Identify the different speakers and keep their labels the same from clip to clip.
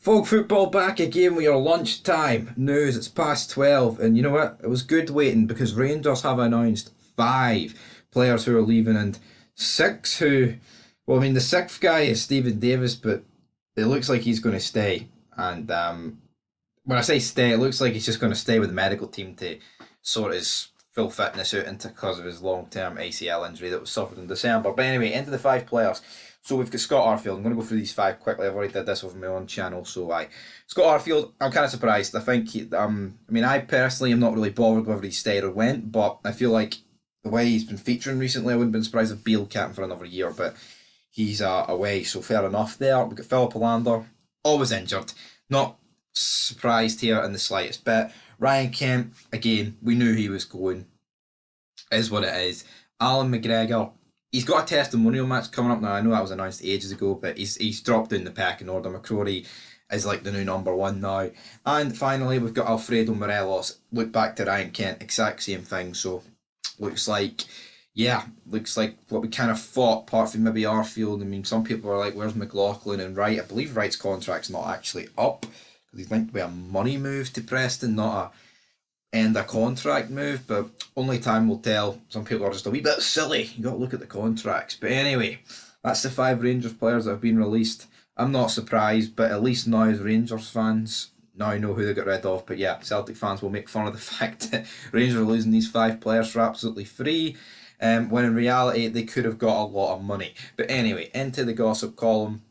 Speaker 1: Folk football back again with your lunchtime news. It's past 12, and you know what? It was good waiting because Rangers have announced five players who are leaving and six who. Well, I mean, the sixth guy is Stephen Davis, but it looks like he's going to stay. And when I say stay, it looks like he's just going to stay with the medical team to sort his full fitness out into because of his long term ACL injury that was suffered in December. But anyway, into the five players. So we've got Scott Arfield. I'm going to go through these five quickly. I've already did this over my own channel, so Scott Arfield, I'm kind of surprised. I think, I personally am not really bothered whether he stayed or went, but I feel like the way he's been featuring recently, I wouldn't have been surprised if Beale kept him for another year, but he's away, so fair enough there. We've got Philip Helander, always injured. Not surprised here in the slightest bit. Ryan Kent, again, we knew he was going. Is what it is. Alan McGregor, he's got a testimonial match coming up now. I know that was announced ages ago, but he's dropped down the pecking order. McCrory is like the new number one now. And finally, we've got Alfredo Morelos. Look back to Ryan Kent, exact same thing. So looks like what we kind of thought, apart from maybe Arfield. I mean, some people are like, where's McLaughlin and Wright? I believe Wright's contract's not actually up because he's meant to be a money move to Preston, not a end a contract move, but only time will tell. Some people are just a wee bit silly. You got to look at the contracts. But anyway, that's the five Rangers players that have been released. I'm not surprised, but at least now as Rangers fans, now I know who they got rid of. But yeah, Celtic fans will make fun of the fact that Rangers are losing these five players for absolutely free, when in reality they could have got a lot of money. But anyway, into the gossip column.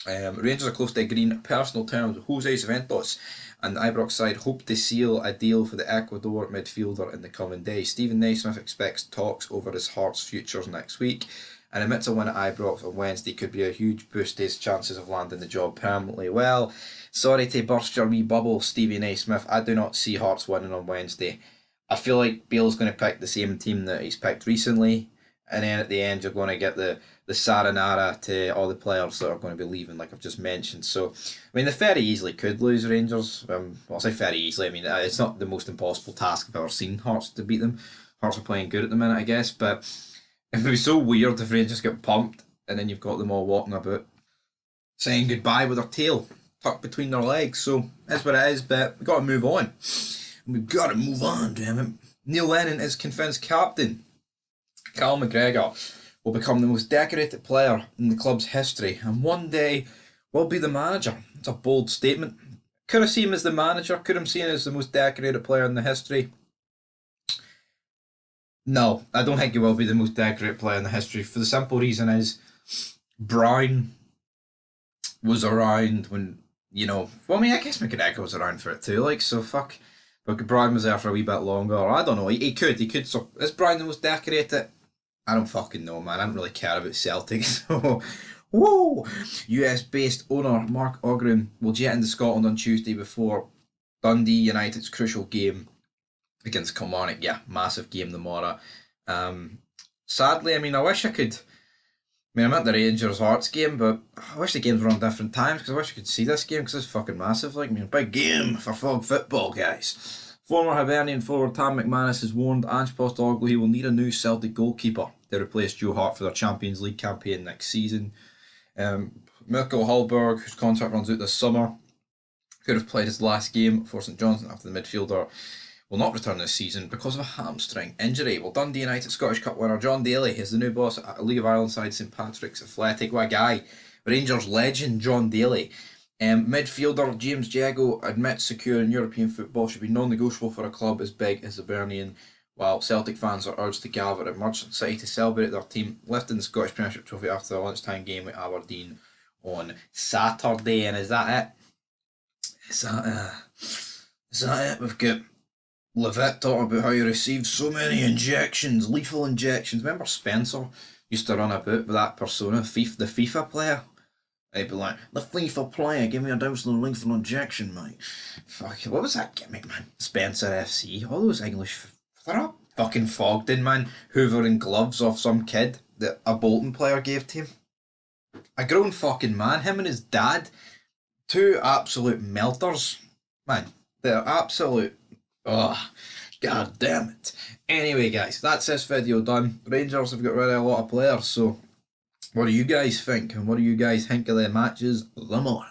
Speaker 1: Rangers are close to agreeing personal terms with Jose Santos, and the Ibrox side hope to seal a deal for the Ecuador midfielder in the coming days. Stephen Naismith expects talks over his Hearts' futures next week, and admits a win at Ibrox on Wednesday could be a huge boost to his chances of landing the job permanently. Well, sorry to burst your wee bubble, Stevie Naismith. I do not see Hearts winning on Wednesday. I feel like Bale's going to pick the same team that he's picked recently, and then at the end you're going to get the Saranara to all the players that are going to be leaving, like I've just mentioned. So, I mean, they very easily could lose Rangers. Well, I say very easily. I mean, it's not the most impossible task I've ever seen Hearts to beat them. Hearts are playing good at the minute, I guess, but it would be so weird if Rangers get pumped and then you've got them all walking about saying goodbye with their tail tucked between their legs. So, that's what it is, but we've got to move on. We've got to move on, damn it. Neil Lennon is convinced captain Cal McGregor will become the most decorated player in the club's history and one day will be the manager. It's a bold statement. Could have seen him as the manager, could have seen him as the most decorated player in the history. No, I don't think he will be the most decorated player in the history, for the simple reason is Brown was around when, well, I mean, I guess McGregor was around for it too, so fuck. But Brown was there for a wee bit longer. I don't know, he could. So, is Brown the most decorated? I don't fucking know, man. I don't really care about Celtic. So, whoa! US-based owner Mark Ogren will jet into Scotland on Tuesday before Dundee United's crucial game against Kilmarnock. Yeah, massive game tomorrow. Sadly, I mean, I wish I could. I mean, I'm at the Rangers Hearts game, but I wish the games were on different times because I wish I could see this game because it's fucking massive. Big game for fog football, guys. Former Hibernian forward Tam McManus has warned Ange Postecoglou he will need a new Celtic goalkeeper to replace Joe Hart for their Champions League campaign next season. Mikkel Hallberg, whose contract runs out this summer, could have played his last game for St Johnstone after the midfielder will not return this season because of a hamstring injury. Well, Dundee United Scottish Cup winner John Daly is the new boss at League of Ireland side St Patrick's Athletic. What a guy. Rangers legend John Daly. Midfielder James Jago admits securing European football should be non-negotiable for a club as big as Hibernian, while Celtic fans are urged to gather at Merchant City to celebrate their team lifting the Scottish Premiership trophy after the lunchtime game with Aberdeen on Saturday. And is that it? Is that it? We've got Levitt talking about how he received so many injections, lethal injections. Remember Spencer used to run about with that persona, the FIFA player? He'd be like, the FIFA player, give me a dose of lethal injection, mate. Fuck, what was that gimmick, man? Spencer FC, all those English, they're all fucking fogged in, man. Hoovering gloves off some kid that a Bolton player gave to him. A grown fucking man, him and his dad, two absolute melters. Man, they're absolute, god damn it. Anyway, guys, that's this video done. Rangers have got rid of a lot of players, so what do you guys think? And what do you guys think of the matches tomorrow?